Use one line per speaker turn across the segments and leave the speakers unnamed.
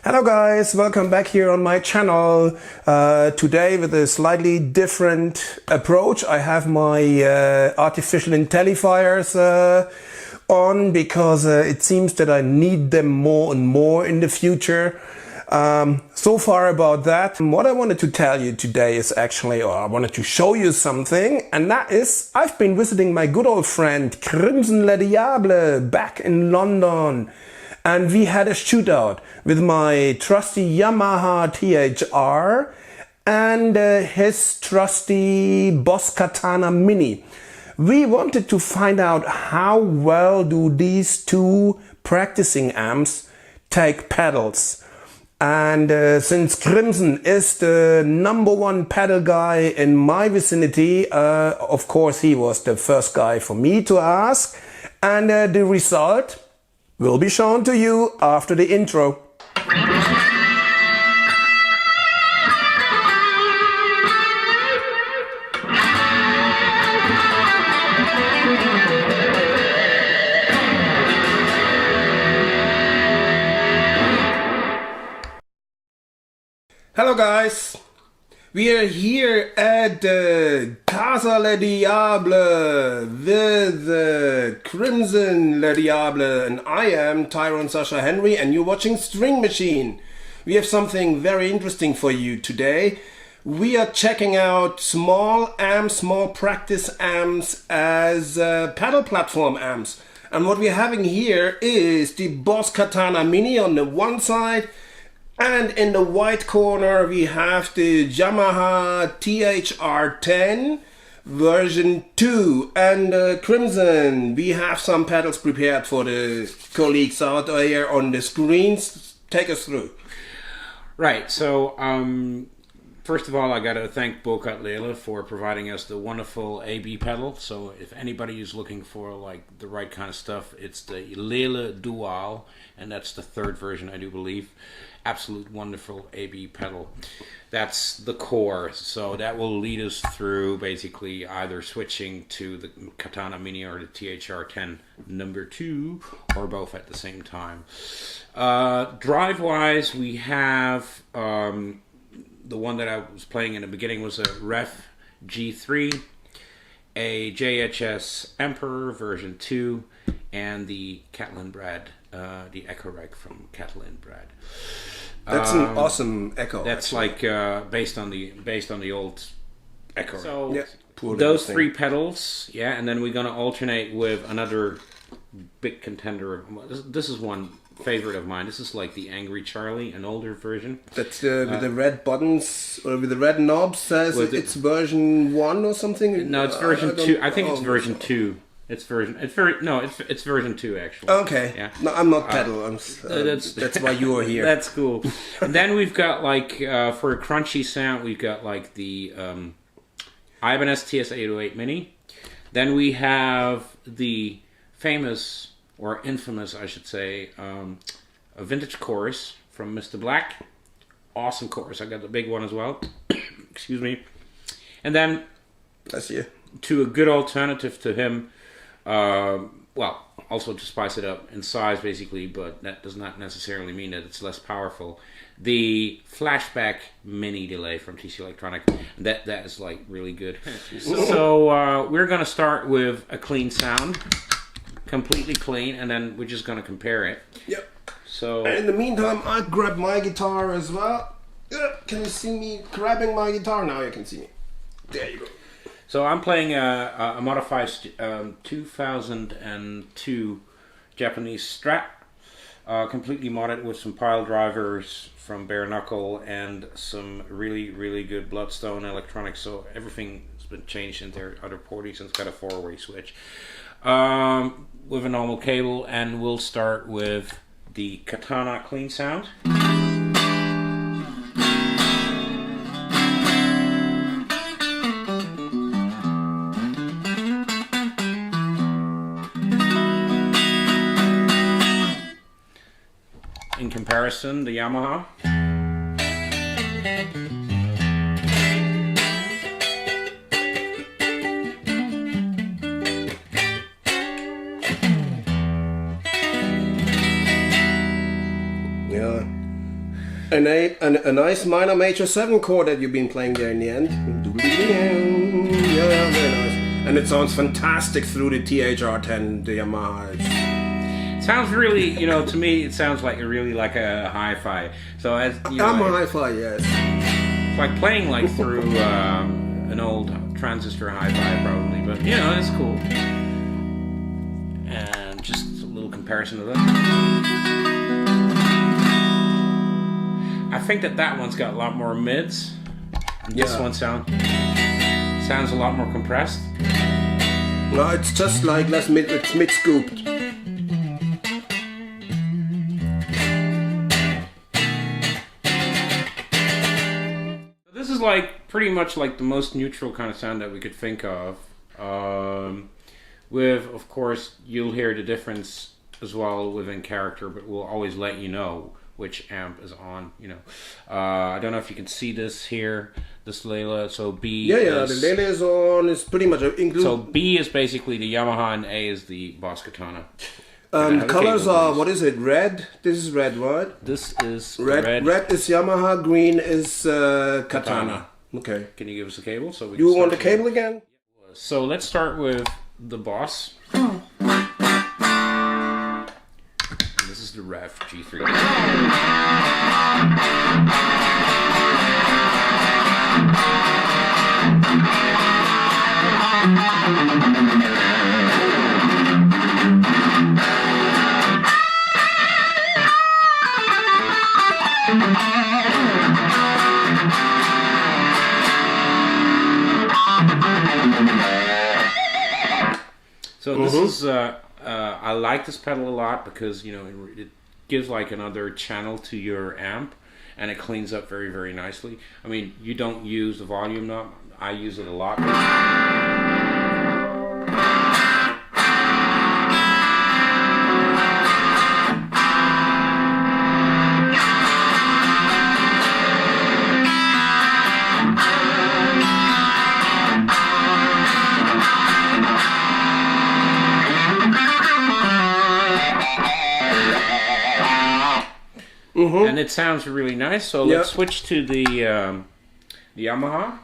Hello guys, welcome back here on my channel. Today with a slightly different approach. I have my artificial intellifiers on because it seems that I need them more and more in the future. So far about that. What I wanted to tell you today is actually, or I wanted to show you something, and that is I've been visiting my good old friend Krimson Le Diable back in London. And we had a shootout with my trusty Yamaha THR and his trusty Boss Katana Mini. We wanted to find out how well do these two practicing amps take pedals. And since Krimson is the #1 pedal guy in my vicinity, of course he was the first guy for me to ask. And the result will be shown to you after the intro. Hello guys! We are here at Krimson Le Diable with Krimson Le Diable, and I am Tyrone Sasha Henry, and you're watching String Machine. We have something very interesting for you today. We are checking out small amps, small practice amps as pedal platform amps. And what we're having here is the Boss Katana Mini on the one side, and in the white corner we have the Yamaha THR 10 version 2. And Krimson, we have some pedals prepared for the colleagues out there on the screens. Take us through.
Right, so first of all, I got to thank Boss Katana for providing us the wonderful AB pedal. So if anybody is looking for like the right kind of stuff, it's the Lele Dual, and that's the third version, I do believe. Absolute wonderful AB pedal. That's the core, so that will lead us through basically either switching to the Katana Mini or the THR 10 #2, or both at the same time. Drive wise, we have the one that I was playing in the beginning was a REVV G3, a JHS Emperor version 2, and the Catalan Brad, the Echo Reg from Catalan Brad.
That's an awesome Echo.
That's actually like based on the old Echo. So
yeah,
those three pedals, yeah, and then we're gonna alternate with another big contender. This is one favorite of mine. This is like the Angry Charly, an older version.
That's with the red buttons or with the red knobs. Says it's version 1 or something.
No, it's version 2. I think it's version 2. It's version 2 actually.
Okay.
Yeah.
No, I'm not pedal. That's why you are here.
That's cool. And then we've got like for a crunchy sound, we've got like the Ibanez TS808 Mini. Then we have the famous, or infamous, I should say, a vintage chorus from Mr. Black. Awesome chorus. I got the big one as well. Excuse me. And then,
bless you,
to a good alternative to him. Well, also to spice it up in size, basically, but that does not necessarily mean that it's less powerful. The Flashback Mini delay from TC Electronic. That is like really good. So we're gonna start with a clean sound. Completely clean, and then we're just gonna compare it.
Yep.
So
and in the meantime, I grab my guitar as well. Can you see me grabbing my guitar? Now you can see me. There you go.
So I'm playing a modified 2002 Japanese Strat, completely modded with some pile drivers from Bare Knuckle and some really good Bloodstone electronics. So everything has been changed in their other porties, and it's got a 4-way switch. With a normal cable, and we'll start with the Katana clean sound. In comparison, the Yamaha.
a nice minor major 7 chord that you've been playing there in the end. Yeah, very nice. And it sounds fantastic through the THR10, the Yamaha.
Sounds really, you know, to me it sounds like a hi-fi. So as you know,
I'm a hi-fi, yes.
It's like playing like through an old transistor hi-fi probably, but you know, it's cool. And just a little comparison of that. I think that one's got a lot more mids. This one sounds a lot more compressed.
No, it's just like it's mid-scooped.
This is like pretty much like the most neutral kind of sound that we could think of. With, of course, you'll hear the difference as well within character, but we'll always let you know which amp is on, you know. I don't know if you can see this here, this Layla. So B
the Layla is on, is pretty much included.
So B is basically the Yamaha and A is the Boss Katana.
The colors are, what is it, red? This is red, right?
This is
red. Red is Yamaha, green is Katana. Okay.
Can you give us a cable? So we
you want the cable again?
So let's start with the Boss. This is the REVV G3. So this is, I like this pedal a lot because, you know, it gives like another channel to your amp and it cleans up very, very nicely. I mean, you don't use the volume knob. I use it a lot. And it sounds really nice. So let's switch to the Yamaha.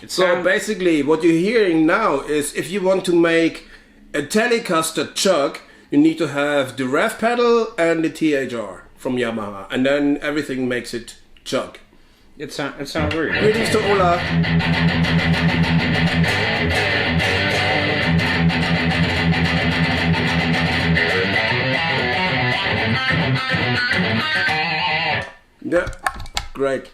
So basically what you're hearing now is if you want to make a Telecaster chug, you need to have the REVV pedal and the THR from Yamaha, and then everything makes it chug.
It sounds weird.
Greetings to Ola. Yeah, great.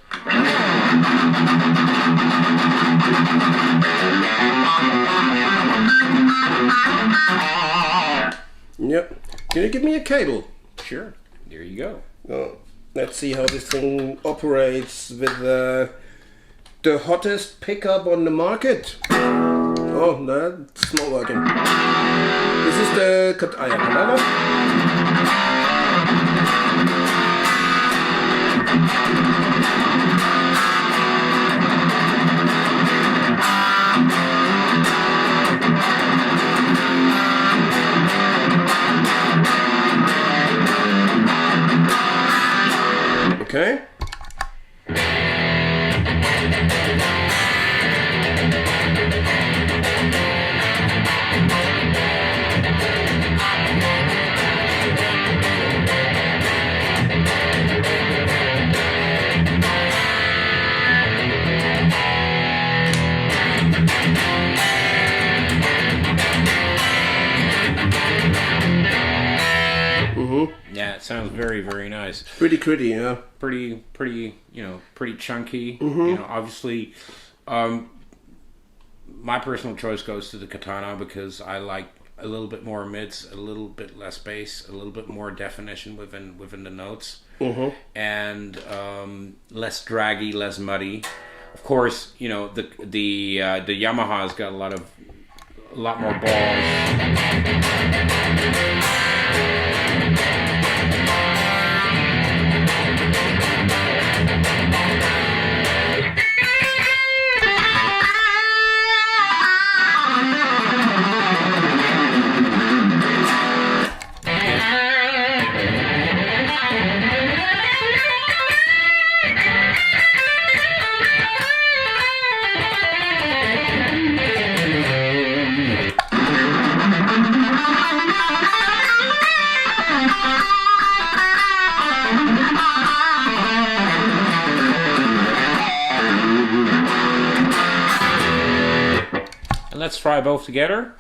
Yep. Can you give me a cable?
Sure. There you go.
Oh, let's see how this thing operates with the hottest pickup on the market. Oh, that's not working. This is the Katana. Okay.
Yeah, it sounds very, very nice.
Pretty pretty, yeah.
Pretty, you know, pretty chunky. You know, obviously, my personal choice goes to the Katana because I like a little bit more mids, a little bit less bass, a little bit more definition within the notes, and less draggy, less muddy. Of course, you know the Yamaha's got a lot more balls. let's try both together.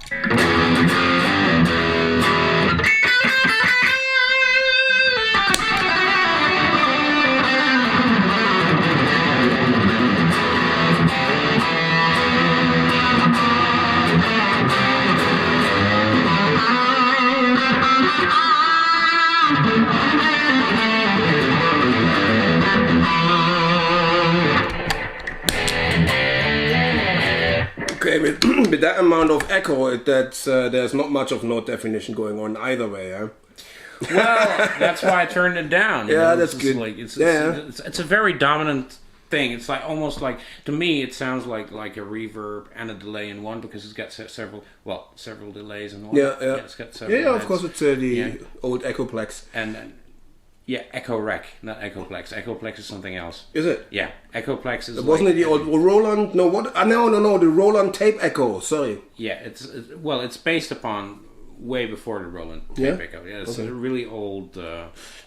Okay, with that amount of echo, there's not much of note definition going on either way, huh?
Well, that's why I turned it down.
Yeah, that's good.
Like, it's a very dominant thing. It's like almost like, to me, it sounds like a reverb and a delay in one, because it's got several delays in one.
Yeah.
It's got several.
Yeah, of course, it's the old Echoplex.
And yeah, Echo Rec, not Echoplex. Echoplex is something else.
Is it?
Yeah, Echoplex is.
Wasn't it the old Roland? No, what? No, the Roland Tape Echo. Sorry.
Yeah, it's based upon way before the Roland Tape Echo. Yeah, it's a really old.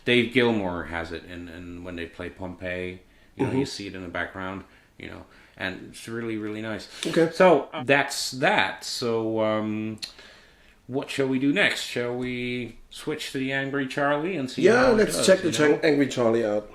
Dave Gilmour has it, and when they play Pompeii, you see it in the background, and it's really, really nice.
Okay.
So that's that. So what shall we do next? Shall we switch to the Angry Charly and see?
Yeah,
how
let's
does,
check the Angry Charly out.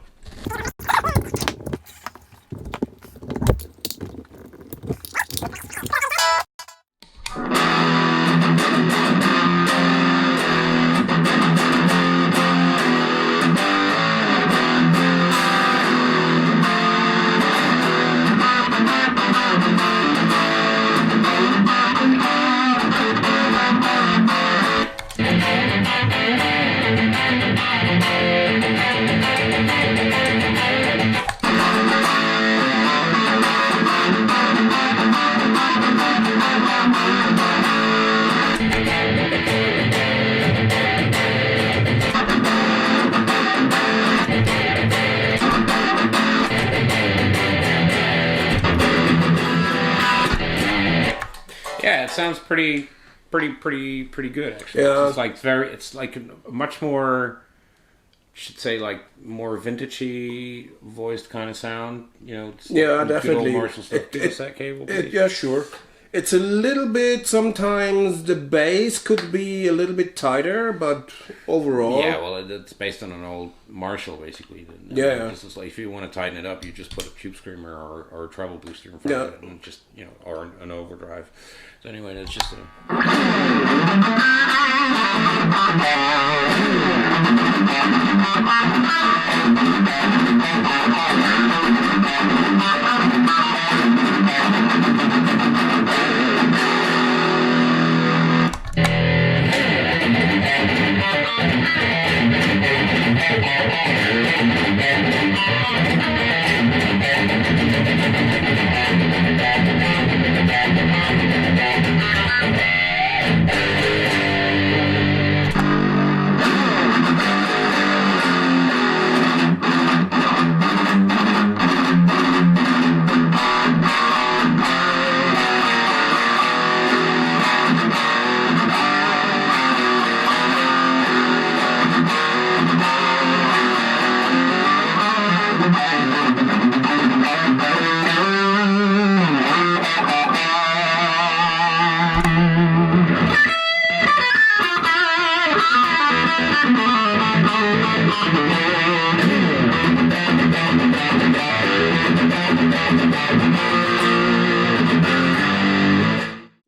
Yeah, it sounds pretty good actually.
Yeah.
It's like a much more, should say, like more vintagey voiced kind of sound. It's like
definitely.
Good old Marshall stuff. Give us that cable, please.
Yeah, sure. It's a little bit, sometimes the bass could be a little bit tighter, but overall...
Yeah, well, it's based on an old Marshall, basically. This is like, if you want to tighten it up, you just put a Tube Screamer or a treble booster in front of it, and just, or an overdrive. So anyway, it's just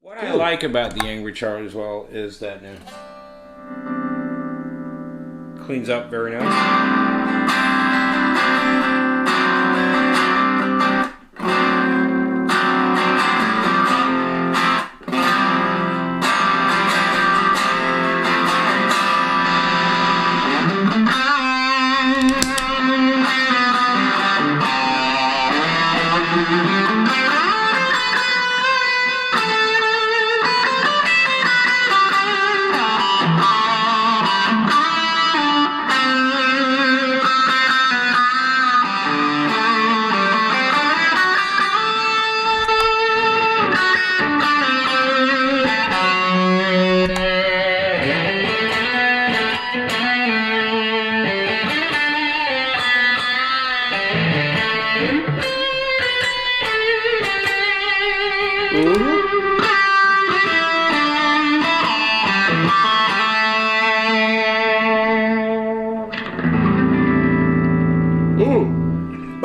What I like about the Angry Charly as well is that it cleans up very nice.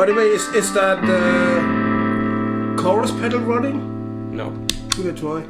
By the way, is that the chorus pedal running?
No.
Give it a try.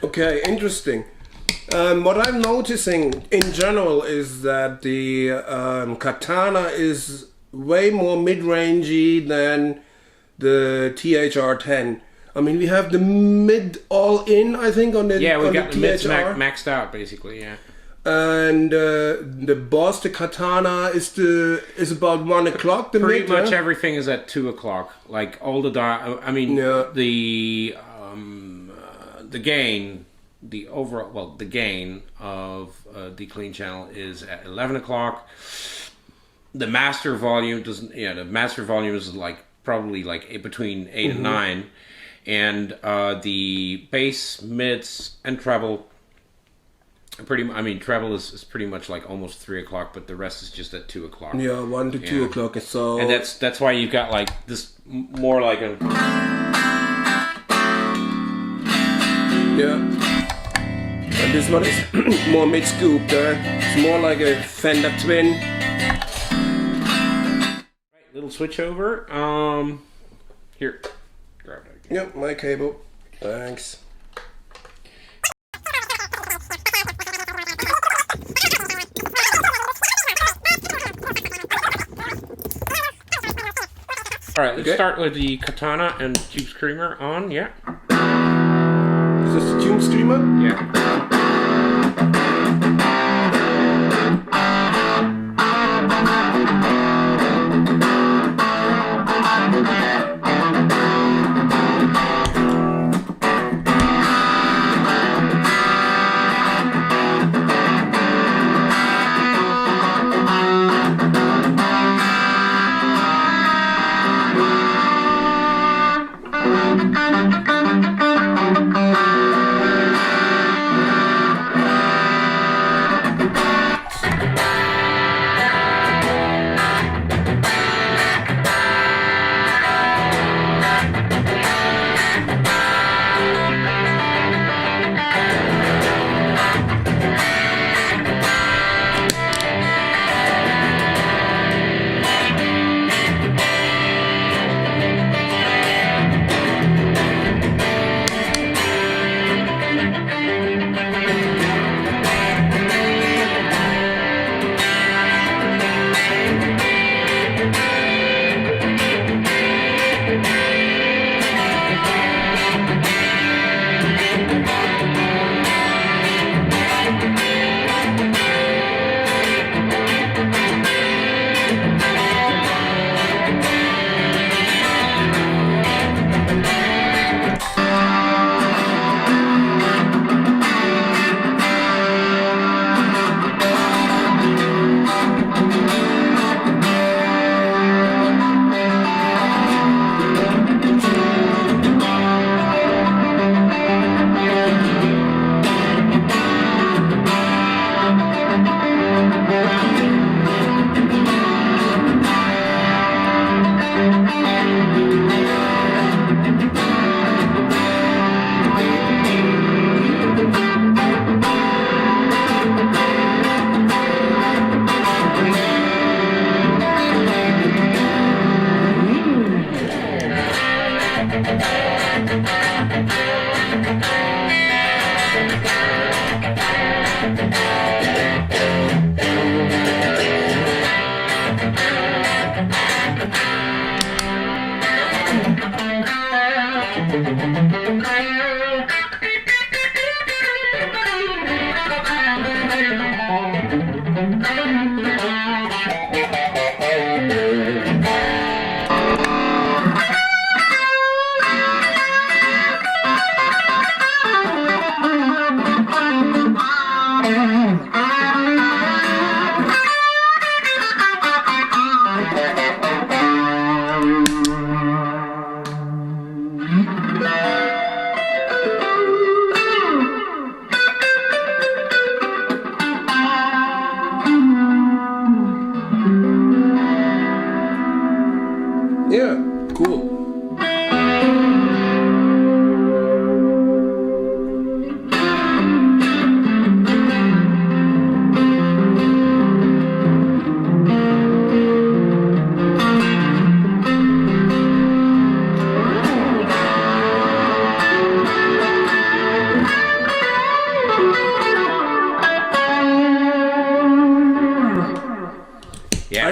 Okay, interesting. What I'm noticing in general is that the Katana is way more mid-rangey than the THR-10. I mean, we have the mid all-in, I think, on the
yeah, we got the mids
THR.
maxed out basically. Yeah.
And the Boss, the Katana, is about 1 o'clock.
Pretty much everything is at 2 o'clock. Like all the I mean,
yeah.
The gain, the overall, well, the gain of the clean channel is at 11 o'clock. The master volume doesn't. Yeah, the master volume is like probably like between 8 and 9, and the bass, mids, and treble. I mean, treble is pretty much like almost 3 o'clock, but the rest is just at 2 o'clock.
Yeah, 1 to 2 o'clock. So,
and that's why you've got like this more like a
yeah. And this one is more mid scoop. It's more like a Fender Twin.
Right, little switch over. Here, grab that.
Yep, my cable. Thanks.
All right, let's start with the Katana and Tube Screamer on. Yeah.
Is this the Tube Screamer?
Yeah.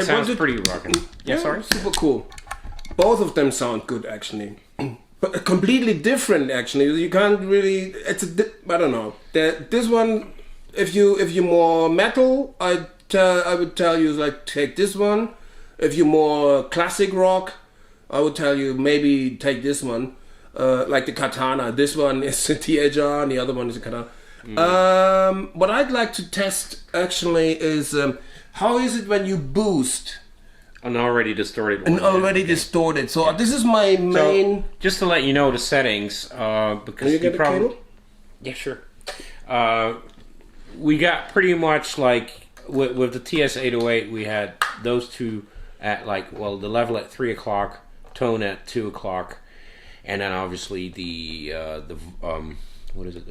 That sounds pretty rocking. Yeah, sorry.
Super cool. Both of them sound good, actually. But completely different, actually. You can't really. I don't know. This one, if you're more metal, I would tell you like take this one. If you're more classic rock, I would tell you maybe take this one. Like the Katana. This one is a THR, and the other one is a Katana. What I'd like to test actually is how is it when you boost
an already distorted one.
Distorted. So this is my main.
So, just to let you know the settings, because
Can you get the cable?
Yeah, sure. We got pretty much like with the TS-808, we had those two at like the level at 3 o'clock, tone at 2 o'clock, and then obviously the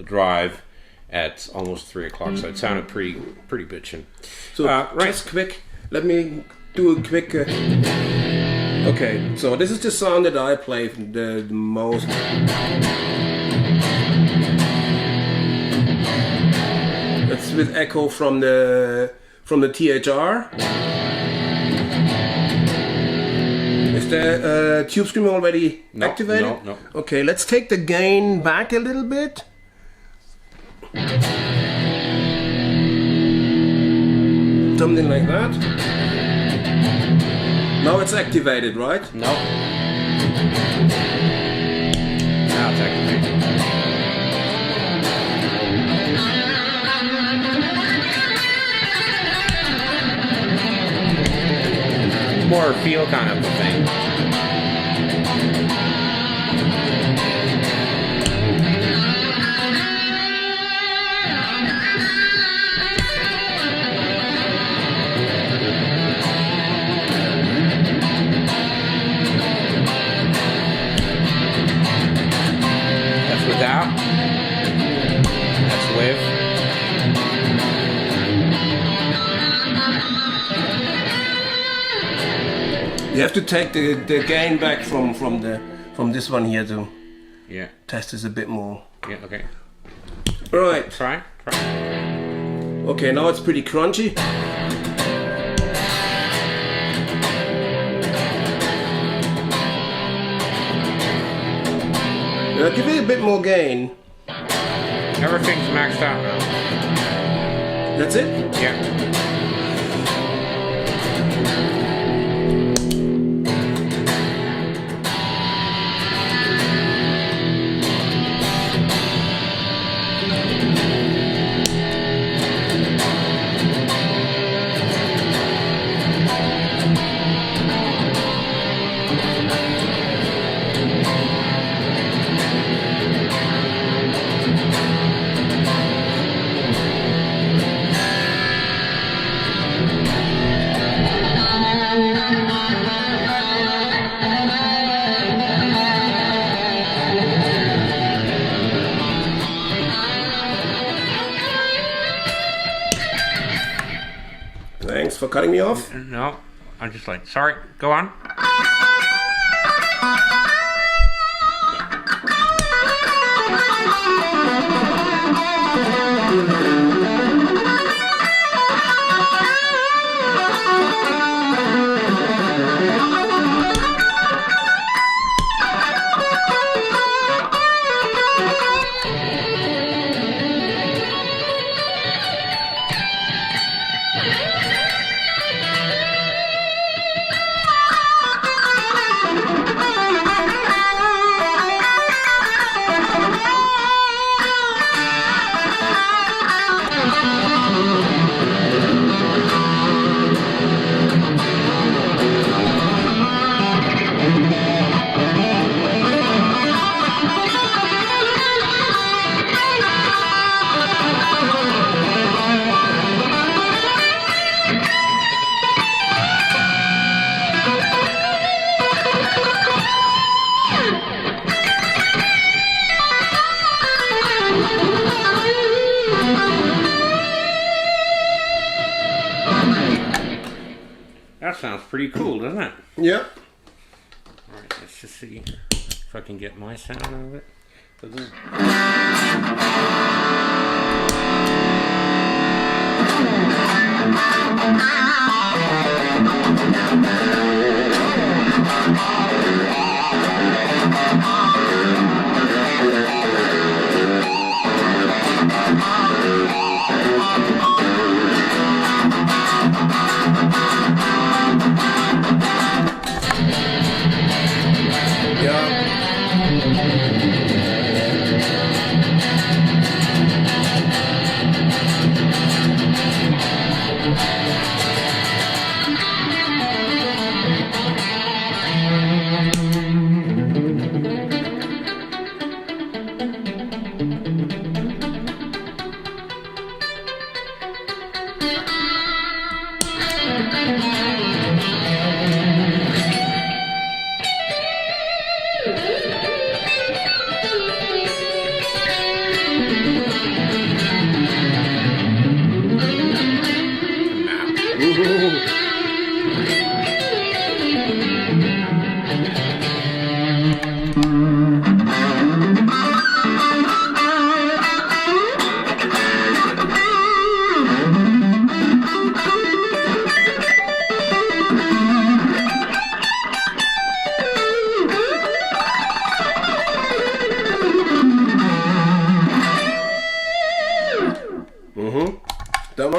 drive at almost 3 o'clock. So it sounded pretty bitchin'.
So just quick, let me do a quick. Okay, so this is the sound that I play the most. That's with echo from the THR. Is the Tube Screamer already activated?
No.
Okay, let's take the gain back a little bit. Something like that. Now it's activated, right?
No. Now it's activated. More feel kind of a thing. That's without. That's with.
You have to take the gain back from this one here to test this a bit more.
Yeah, okay.
Right.
Try.
Okay, now it's pretty crunchy. Give it a bit more gain.
Everything's maxed out now.
That's it?
Yeah.
Thanks for cutting me off.
No, I'm just like, sorry, go on. That sounds pretty cool, doesn't it?
Yeah.
Alright, let's just see if I can get my sound out of it.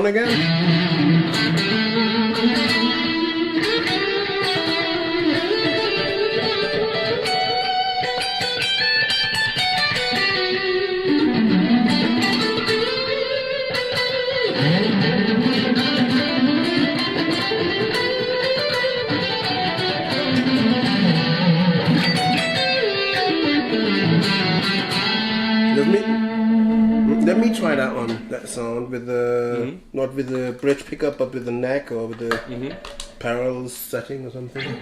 on again. Let me try that one, that sound with the not with the bridge pickup, but with the neck or with the parallels setting or something.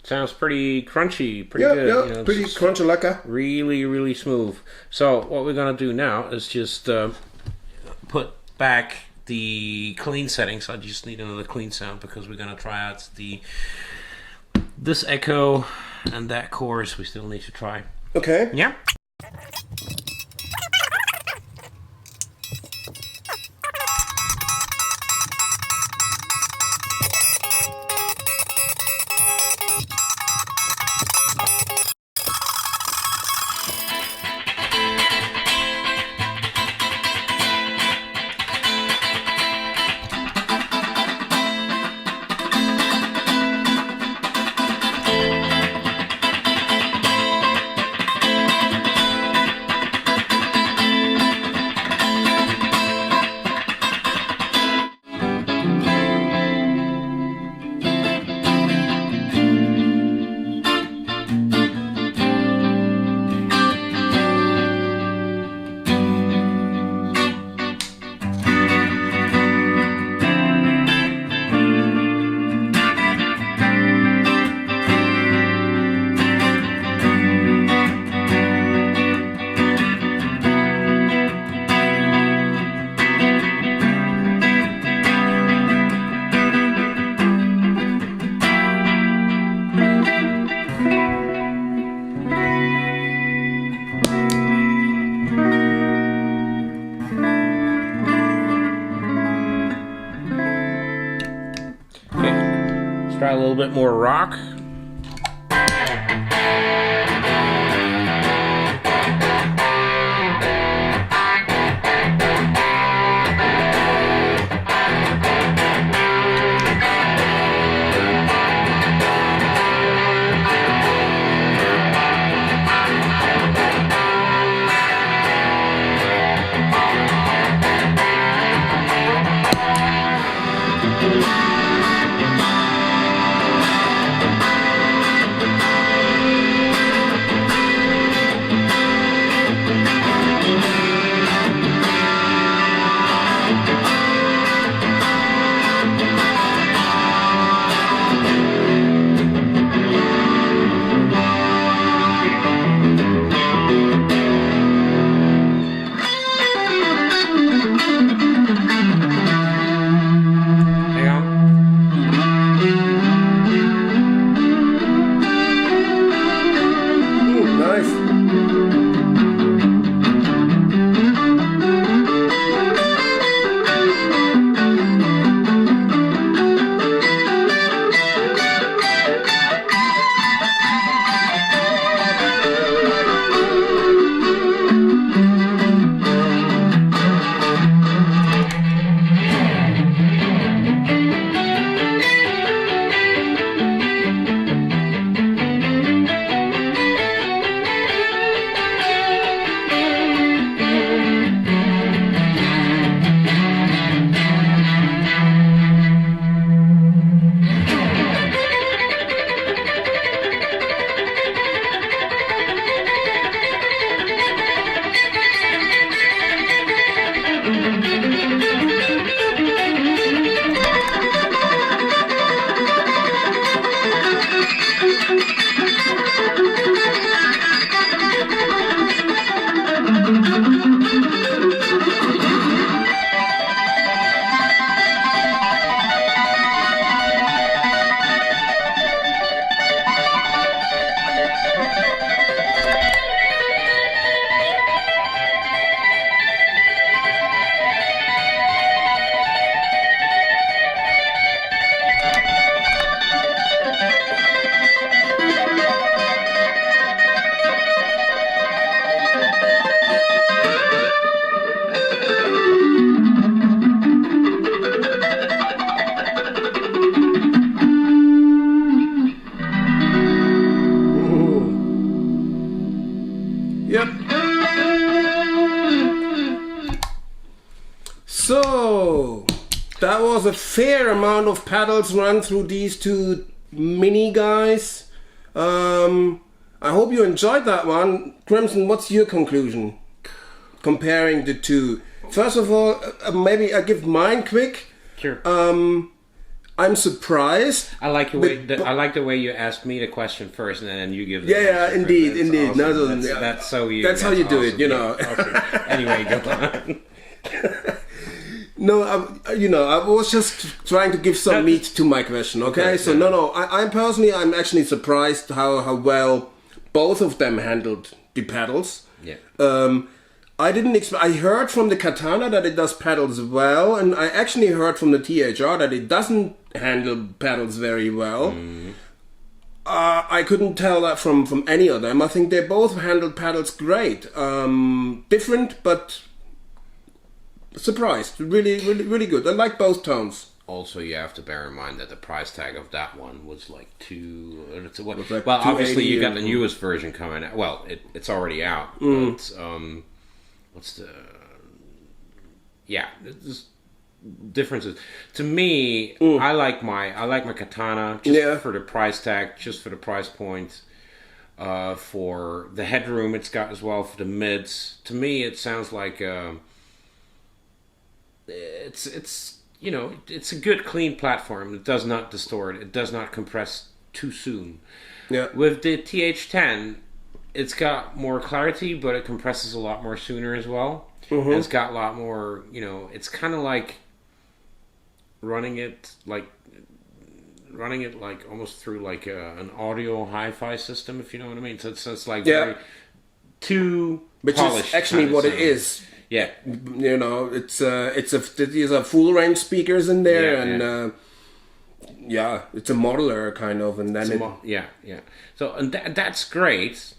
Sounds pretty crunchy, pretty good.
Yeah,
you know,
pretty crunchy lacquer.
Really, really smooth. So what we're gonna do now is just put back the clean settings. I just need another clean sound because we're gonna try out this echo and that chorus. We still need to try.
Okay.
Yeah. Try a little bit more rock.
that was a fair amount of pedals run through these two mini guys. I hope you enjoyed that one. Krimson, what's your conclusion comparing the two? First of all, maybe I give mine quick.
Sure.
I'm surprised.
I like the way you asked me the question first, and then you give. The
yeah, indeed.
Awesome.
No,
that's so you.
That's how you do
awesome.
it, you know.
Okay. Anyway, go on.
No, I was just trying to give some meat to my question. Okay, so no, I'm actually surprised how well both of them handled the pedals.
Yeah.
I didn't expect. I heard from the Katana that it does pedals well, and I actually heard from the THR that it doesn't handle pedals very well. I couldn't tell that from any of them. I think they both handled pedals great. Different, but surprised. Really, really, really good. I like both tones.
Also, you have to bear in mind that the price tag of that one was like
like
well, obviously you got
$280
the newest version coming out. Well, it's already out. But what's the there's differences. To me, I like my Katana just for the price tag, just for the price point. For the headroom it's got as well, for the mids. To me, it sounds like it's a good clean platform. It does not distort. It does not compress too soon.
Yeah.
With the TH10, it's got more clarity, but it compresses a lot more sooner as well. And it's got a lot more. It's kind of like running it like almost through like an audio hi-fi system, if you know what I mean. So it's like very too
which
polished.
Is actually what
sound.
it is.
Yeah,
these are full range speakers in there, it's a modeler kind of, and then
So and that's great,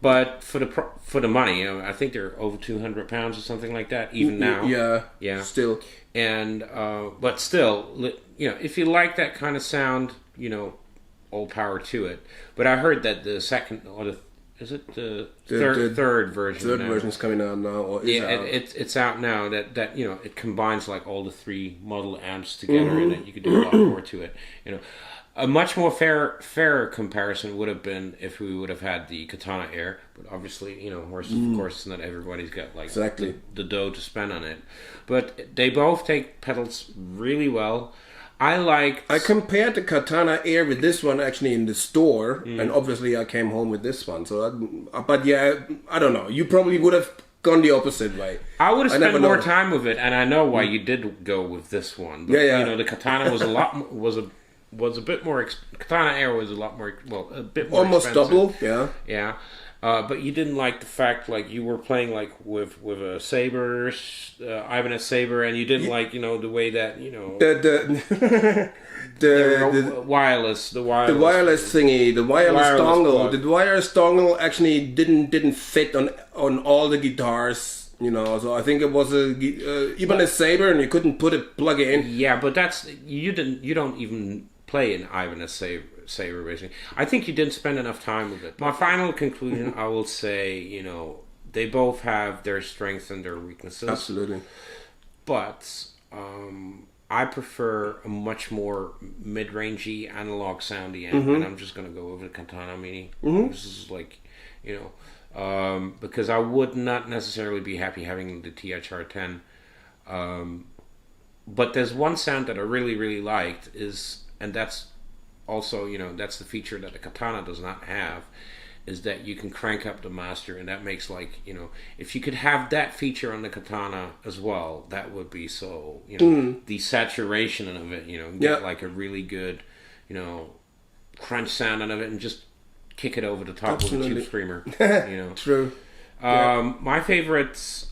But for the money, I think they're over £200 or something like that, even now.
Yeah. Still,
and but still, if you like that kind of sound, all power to it. But I heard that the second or the third version.
Third version's coming out now. Or out.
It's out now. That it combines like all the three model amps together, and that you could do a lot more to it. A much more fair comparison would have been if we would have had the Katana Air, but obviously, of course, not everybody's got like
exactly
the dough to spend on it. But they both take pedals really well. I
compared the Katana Air with this one actually in the store, and obviously I came home with this one. So, I don't know. You probably would have gone the opposite way.
I would have spent more time with it, and I know why you did go with this one. But, the Katana was was a bit more. Katana Air was a lot more. Well, a bit more.
Almost
expensive.
double.
Yeah. But you didn't like the fact like you were playing like with a Saber, Ibanez Saber, and you didn't like the way that the wireless
thingy, the wireless dongle.
plug.
The wireless dongle actually didn't fit on all the guitars. So I think it was a Ibanez Saber, and you couldn't plug it in.
Yeah, but you don't even play an Ibanez Saber basically. I think you didn't spend enough time with it. My final conclusion, I will say, they both have their strengths and their weaknesses.
Absolutely.
But I prefer a much more mid-rangey analog soundy amp, and I'm just going to go over the Katana Mini. This is like, because I would not necessarily be happy having the THR 10. But there's one sound that I really, really liked and that's also, that's the feature that the Katana does not have, is that you can crank up the master, and that makes like, if you could have that feature on the Katana as well, that would be so, the saturation of it, get like a really good, crunch sound out of it, and just kick it over the top of the Tube Screamer,
True.
My favorites,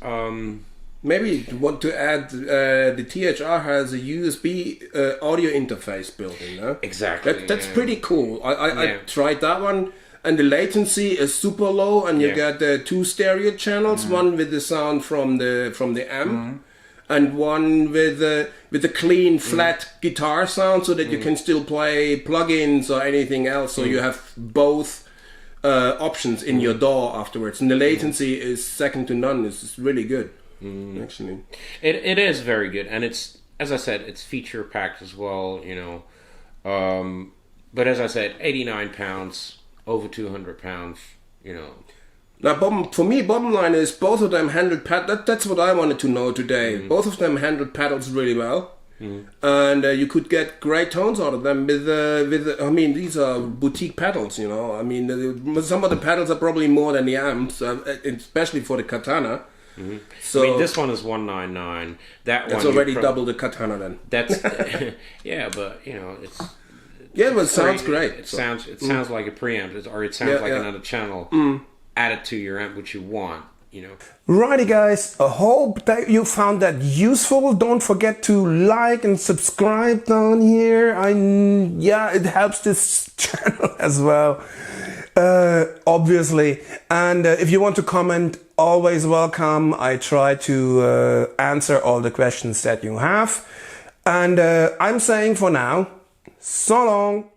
maybe you want to add the THR has a USB audio interface built in. Huh?
Exactly.
That's pretty cool. I tried that one, and the latency is super low, and you get two stereo channels, one with the sound from the amp, and one with a clean flat guitar sound, so that you can still play plugins or anything else. So you have both options in your DAW afterwards, and the latency is second to none. It's really good. Actually,
it is very good, and it's as I said, it's feature packed as well, you know. But as I said, 89 pounds, over 200 pounds, you know.
Now, for me, bottom line is both of them handled that's what I wanted to know today. Both of them handled pedals really well. And you could get great tones out of them with I mean, these are boutique pedals, you know. I mean, some of the pedals are probably more than the amps, especially for the Katana. So
I mean, this one is 199.
That's already double the Katana then.
That's yeah, but you know, it's
yeah, but it sounds great.
It sounds like a preamp, or it sounds like another channel added to your amp, which you want. You know.
Righty guys, I hope that you found that useful. Don't forget to like and subscribe down here. Yeah, it helps this channel as well, obviously. And if you want to comment, always welcome. I try to answer all the questions that you have. And I'm saying for now, so long.